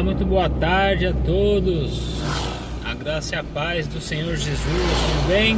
Olá, muito boa tarde a todos. A graça e a paz do Senhor Jesus, tudo bem?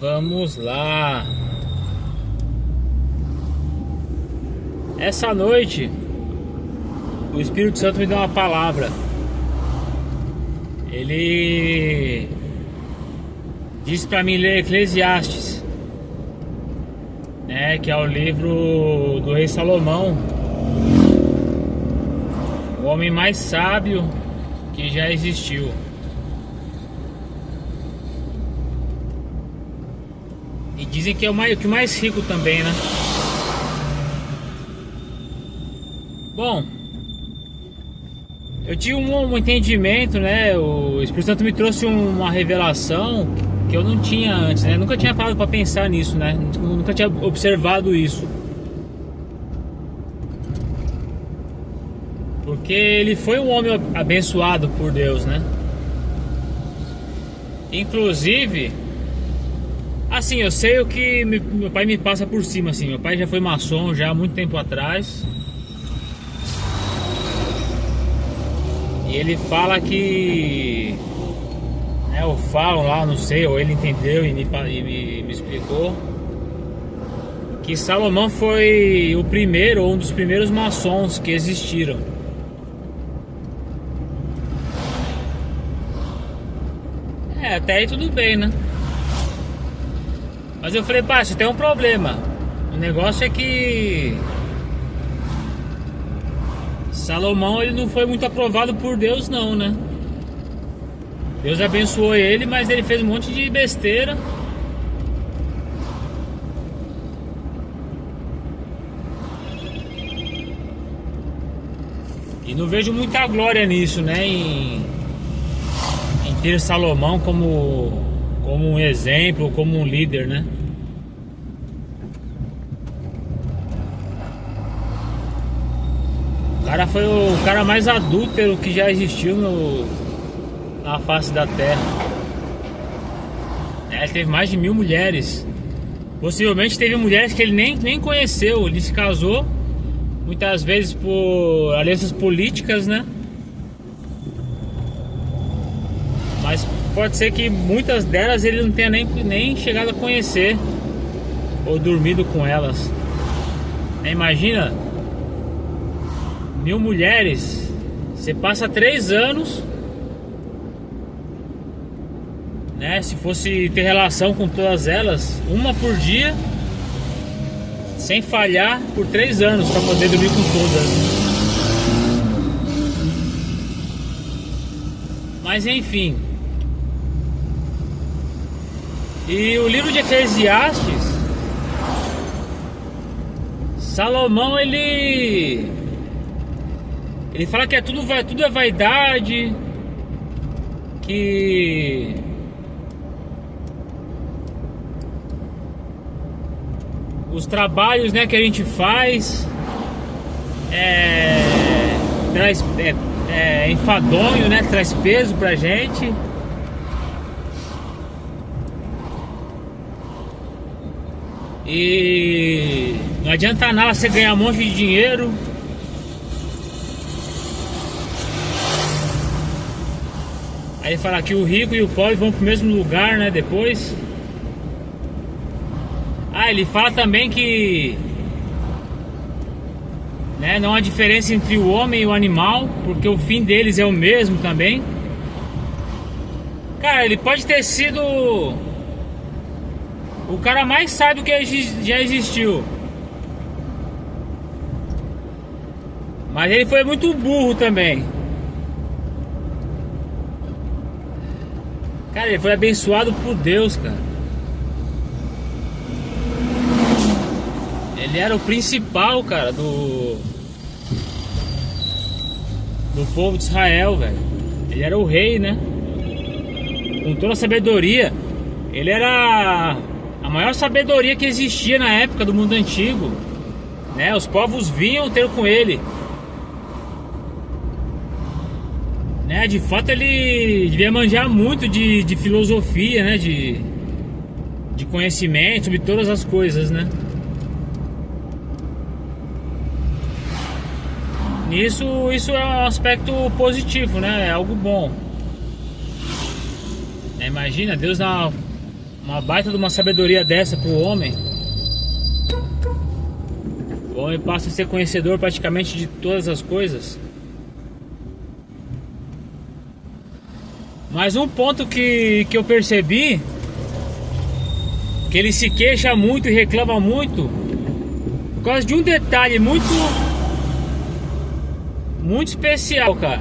Vamos lá. Essa noite o Espírito Santo me deu uma palavra. Ele disse para mim ler Eclesiastes, né, que é o livro do rei Salomão, o homem mais sábio que já existiu. E dizem que é o mais rico também, né? Bom, eu tive um entendimento, né? O Espírito Santo me trouxe uma revelação que eu não tinha antes, né? Nunca tinha parado para pensar nisso, né? Nunca tinha observado isso. Porque ele foi um homem abençoado por Deus, né? Inclusive, assim, eu sei o que meu pai me passa por cima, assim. Meu pai já foi maçom já há muito tempo atrás. E ele fala que... ou falam lá, não sei, ou ele entendeu e me explicou que Salomão foi o primeiro, ou um dos primeiros maçons que existiram. Até aí tudo bem, né? Mas eu falei, pá, isso tem um problema. O negócio é que Salomão, ele não foi muito aprovado por Deus não, né? Deus abençoou ele, mas ele fez um monte de besteira. E não vejo muita glória nisso, né? Em ter Salomão como um exemplo, como um líder, né? O cara foi o cara mais adúltero que já existiu na face da terra. Ele teve mais de 1000 mulheres. Possivelmente teve mulheres que ele nem conheceu. Ele se casou muitas vezes por alianças políticas, né? Mas pode ser que muitas delas ele não tenha nem chegado a conhecer ou dormido com elas. Imagina, 1000 mulheres. Você passa 3 anos, né? Se fosse ter relação com todas elas, uma por dia, sem falhar, por 3 anos, para poder dormir com todas. Mas enfim. E o livro de Eclesiastes, Salomão, ele fala que tudo é vaidade, que os trabalhos, né, que a gente faz é enfadonho, né, traz peso pra gente. E não adianta nada você ganhar um monte de dinheiro aí fala que o rico e o pobre vão pro mesmo lugar, né, depois. Ele fala também que, né, não há diferença entre o homem e o animal, porque o fim deles é o mesmo também. Cara, ele pode ter sido o cara mais sábio que já existiu, mas ele foi muito burro também. Cara, ele foi abençoado por Deus, cara. Ele era o principal, cara, do povo de Israel, velho. Ele era o rei, né? Com toda a sabedoria. Ele era a maior sabedoria que existia na época do mundo antigo, né? Os povos vinham ter com ele, né? De fato ele devia manjar muito de filosofia, né? De conhecimento sobre todas as coisas, né? Isso é um aspecto positivo, né? É algo bom. Imagina, Deus dá uma baita de uma sabedoria dessa pro homem. O homem passa a ser conhecedor praticamente de todas as coisas. Mas um ponto que eu percebi, que ele se queixa muito e reclama muito por causa de um detalhe muito especial, cara,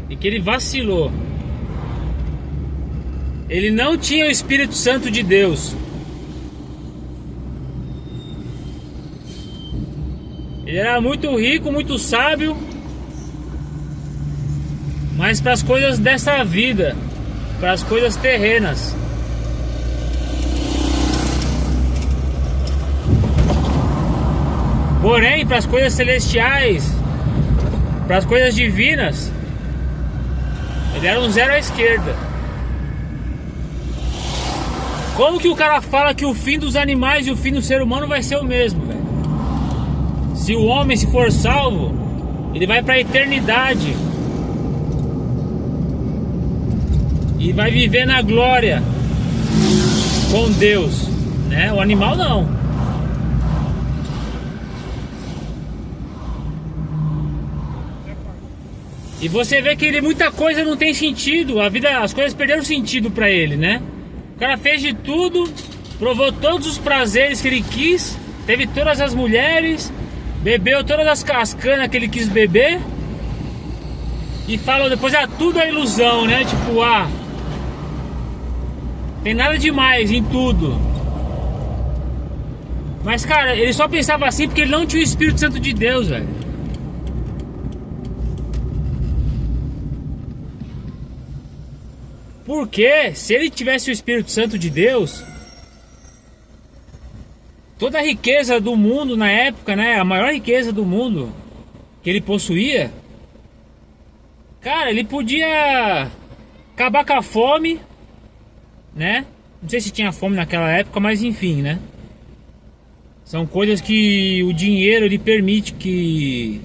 e que ele vacilou. Ele não tinha o Espírito Santo de Deus. Ele era muito rico, muito sábio, mas para as coisas dessa vida, para as coisas terrenas. Porém, para as coisas celestiais, para as coisas divinas, ele era um zero à esquerda. Como que o cara fala que o fim dos animais e o fim do ser humano vai ser o mesmo, velho? Se o homem, se for salvo, ele vai para a eternidade e vai viver na glória com Deus, né? O animal não. E você vê que muita coisa não tem sentido. A vida, as coisas perderam sentido para ele, né? O cara fez de tudo, provou todos os prazeres que ele quis, teve todas as mulheres, bebeu todas as canas que ele quis beber, e falou depois, tudo é ilusão, né? Tipo, tem nada demais em tudo. Mas, cara, ele só pensava assim porque ele não tinha o Espírito Santo de Deus, velho. Porque se ele tivesse o Espírito Santo de Deus, toda a riqueza do mundo na época, né, a maior riqueza do mundo que ele possuía, cara, ele podia acabar com a fome, né? Não sei se tinha fome naquela época, mas enfim, né? São coisas que o dinheiro ele permite, que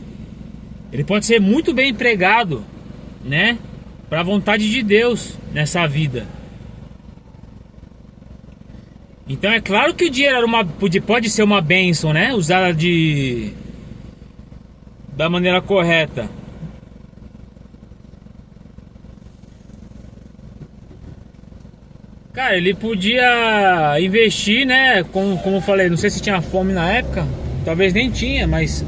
ele pode ser muito bem empregado, né? Para a vontade de Deus nessa vida. Então é claro que o dinheiro era pode ser uma bênção, né? Usada da maneira correta. Cara, ele podia investir, né? Como eu falei, não sei se tinha fome na época, talvez nem tinha, mas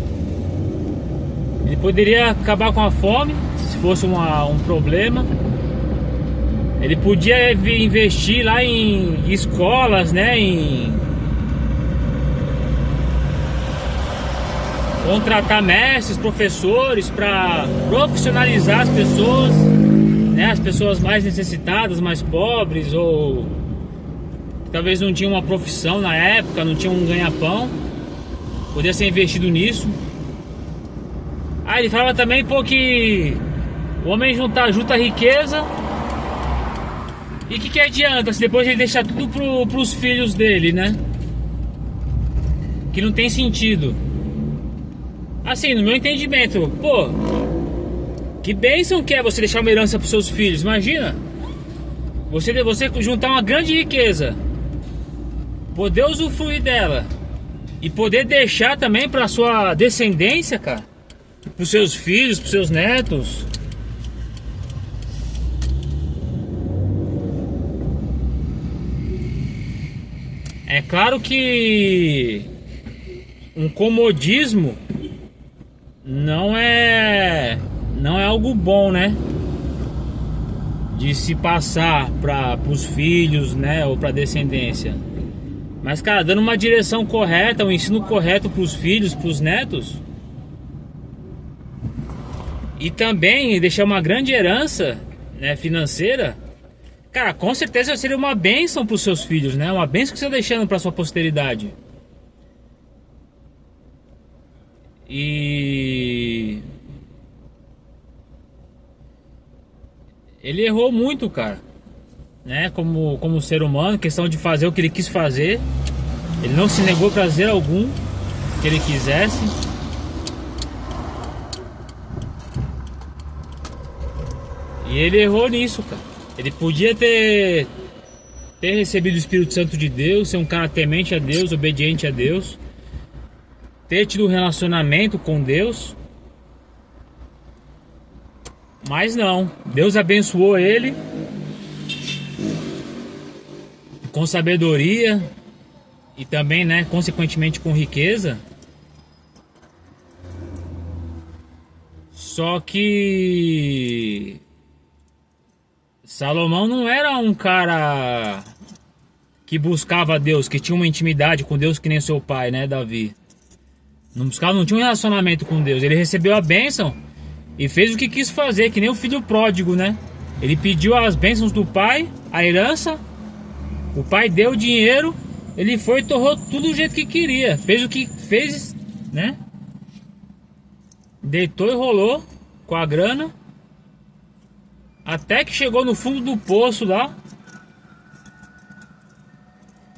ele poderia acabar com a fome se fosse um problema. Ele podia investir lá em escolas, né? Em contratar mestres, professores para profissionalizar as pessoas, né? As pessoas mais necessitadas, mais pobres, ou que talvez não tinham uma profissão na época, não tinham um ganha-pão, podia ser investido nisso. Ele falava também, pô, que o homem junta riqueza, e que adianta se depois ele deixar tudo pros filhos dele, né? Que não tem sentido. Assim, no meu entendimento, pô, que bênção que é você deixar uma herança pros seus filhos. Imagina você juntar uma grande riqueza, poder usufruir dela e poder deixar também pra sua descendência, cara, pros seus filhos, pros seus netos. É claro que um comodismo não é algo bom, né? De se passar para os filhos, né? Ou para descendência. Mas, cara, dando uma direção correta, um ensino correto para os filhos, para os netos, e também deixar uma grande herança, né, financeira, cara, com certeza seria uma bênção para os seus filhos, né? Uma bênção que você está deixando para sua posteridade. E ele errou muito, cara, né? Como ser humano, questão de fazer o que ele quis fazer. Ele não se negou prazer algum que ele quisesse. E ele errou nisso, cara. Ele podia ter recebido o Espírito Santo de Deus, ser um cara temente a Deus, obediente a Deus, ter tido um relacionamento com Deus. Mas não, Deus abençoou ele com sabedoria e também, né, consequentemente com riqueza. Só que Salomão não era um cara que buscava Deus, que tinha uma intimidade com Deus que nem seu pai, né, Davi. Não buscava, não tinha um relacionamento com Deus. Ele recebeu a bênção e fez o que quis fazer, que nem o filho pródigo, né? Ele pediu as bênçãos do pai, a herança. O pai deu o dinheiro, ele foi e torrou tudo do jeito que queria. Fez o que fez, né? Deitou e rolou com a grana. Até que chegou no fundo do poço lá,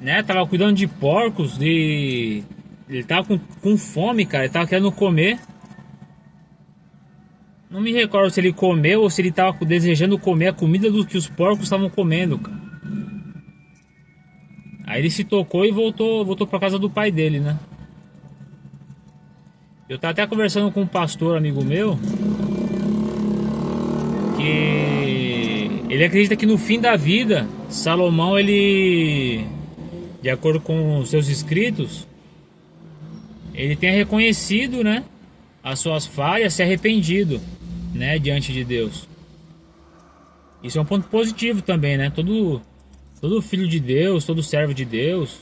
né? Tava cuidando de porcos e ele tava com fome, cara. Ele tava querendo comer. Não me recordo se ele comeu ou se ele tava desejando comer a comida do que os porcos estavam comendo, cara. Aí ele se tocou e voltou pra casa do pai dele, né? Eu tava até conversando com um pastor amigo meu, que ele acredita que no fim da vida, Salomão, ele, de acordo com os seus escritos, ele tenha reconhecido, né, as suas falhas, se arrependido, né, diante de Deus. Isso é um ponto positivo também, né? Todo filho de Deus, todo servo de Deus,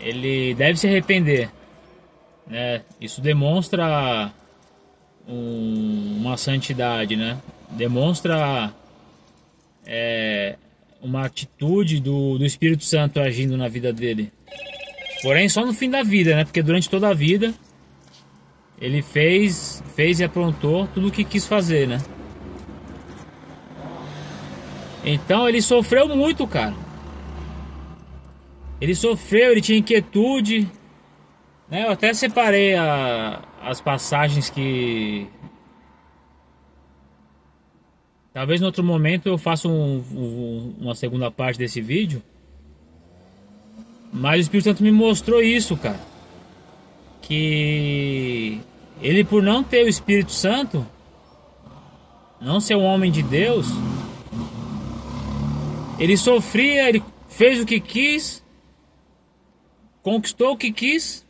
ele deve se arrepender, né? Isso demonstra uma santidade, né? Demonstra uma atitude do Espírito Santo agindo na vida dele. Porém, só no fim da vida, né? Porque durante toda a vida ele fez e aprontou tudo o que quis fazer, né? Então ele sofreu muito, cara. Ele sofreu, ele tinha inquietude, né? Eu até separei as passagens que talvez em outro momento eu faça uma segunda parte desse vídeo. Mas o Espírito Santo me mostrou isso, cara. Que ele, por não ter o Espírito Santo, não ser um homem de Deus, ele sofria, ele fez o que quis, conquistou o que quis,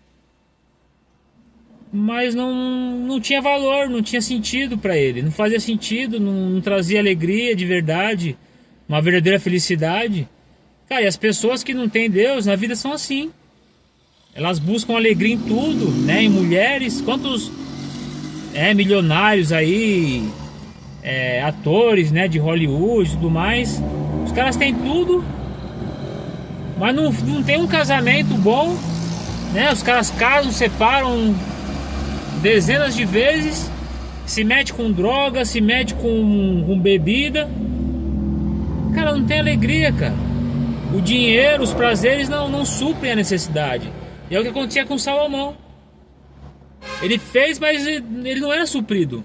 mas não tinha valor, não tinha sentido para ele, não fazia sentido, não trazia alegria de verdade, uma verdadeira felicidade. Cara, e as pessoas que não têm Deus na vida são assim. Elas buscam alegria em tudo, né? Em mulheres, quantos milionários aí, atores, né, de Hollywood e tudo mais. Os caras têm tudo, mas não tem um casamento bom, né? Os caras casam, separam dezenas de vezes, se mete com droga, se mete com bebida. Cara, não tem alegria, cara. O dinheiro, os prazeres não suprem a necessidade. E é o que acontecia com Salomão. Ele fez, mas ele não era suprido.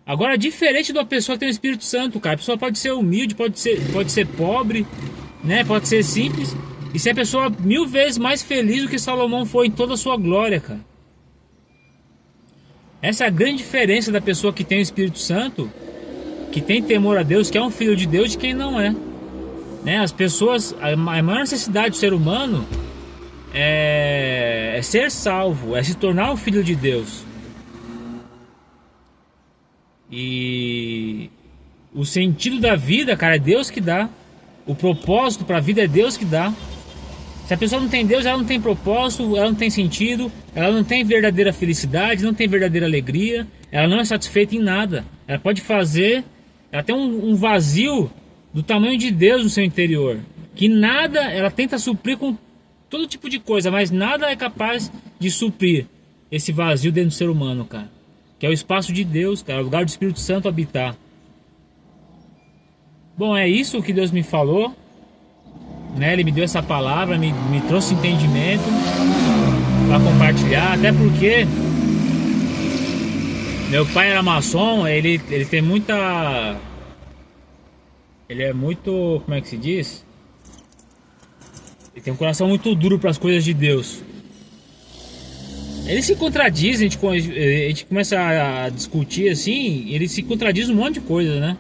Agora, diferente de uma pessoa que tem o Espírito Santo, cara, a pessoa pode ser humilde, pode ser pobre, né? Pode ser simples, e ser a pessoa 1000 vezes mais feliz do que Salomão foi em toda a sua glória, cara. Essa é a grande diferença da pessoa que tem o Espírito Santo, que tem temor a Deus, que é um filho de Deus, de quem não é, né? As pessoas, a maior necessidade do ser humano é ser salvo, é se tornar um filho de Deus. E o sentido da vida, cara, é Deus que dá. O propósito para a vida é Deus que dá. Se a pessoa não tem Deus, ela não tem propósito, ela não tem sentido, ela não tem verdadeira felicidade, não tem verdadeira alegria, ela não é satisfeita em nada. Ela pode fazer, ela tem um vazio do tamanho de Deus no seu interior, que nada, ela tenta suprir com todo tipo de coisa, mas nada é capaz de suprir esse vazio dentro do ser humano, cara. Que é o espaço de Deus, cara, o lugar do Espírito Santo habitar. Bom, é isso que Deus me falou, né? Ele me deu essa palavra, me trouxe entendimento para compartilhar, até porque meu pai era maçom, ele tem muita Ele é muito, como é que se diz? Ele tem um coração muito duro para as coisas de Deus. Ele se contradiz, a gente começa a discutir assim, ele se contradiz um monte de coisa, né?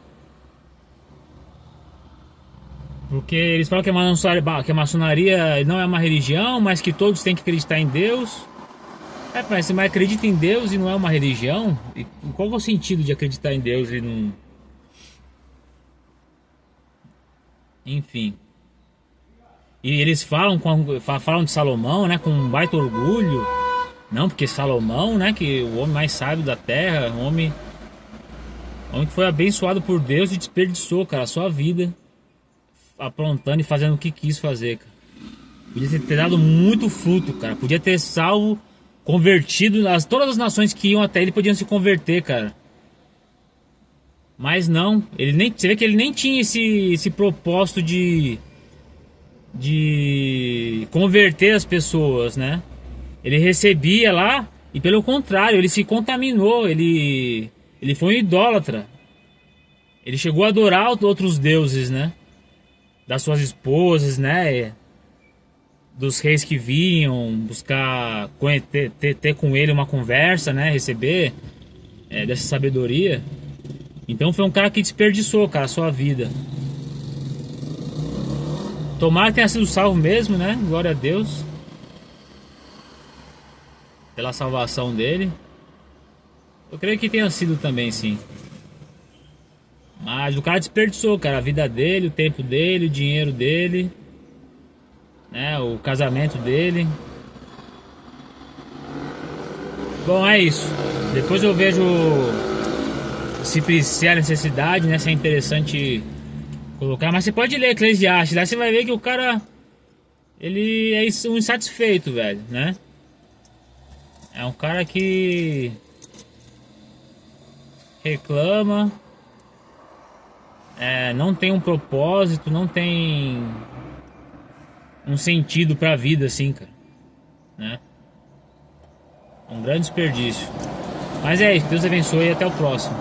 Porque eles falam que a maçonaria não é uma religião, mas que todos têm que acreditar em Deus. Mas você acredita em Deus e não é uma religião? E qual é o sentido de acreditar em Deus e não... Enfim. E eles falam de Salomão, né, com um baita orgulho. Não, porque Salomão, né, que o homem mais sábio da terra, o homem que foi abençoado por Deus e desperdiçou, cara, a sua vida aprontando e fazendo o que quis fazer, cara. Podia ter dado muito fruto, cara. Podia ter salvo, convertido, todas as nações que iam até ele podiam se converter, cara. Mas não, você vê que ele nem tinha esse propósito de converter as pessoas, né? Ele recebia lá e pelo contrário, ele se contaminou, ele foi um idólatra. Ele chegou a adorar outros deuses, né? Das suas esposas, né? Dos reis que vinham buscar ter com ele uma conversa, né? Receber dessa sabedoria. Então foi um cara que desperdiçou, cara, a sua vida. Tomara que tenha sido salvo mesmo, né? Glória a Deus pela salvação dele. Eu creio que tenha sido também, sim. Mas o cara desperdiçou, cara, a vida dele, o tempo dele, o dinheiro dele, né? O casamento dele. Bom, é isso. Depois eu vejo se há necessidade, né? Se é interessante colocar. Mas você pode ler Eclesiastes, lá você vai ver que o cara, ele é um insatisfeito, velho, né? É um cara que reclama, não tem um propósito, não tem um sentido pra vida, assim, cara, né? Um grande desperdício. Mas é isso, Deus abençoe e até o próximo.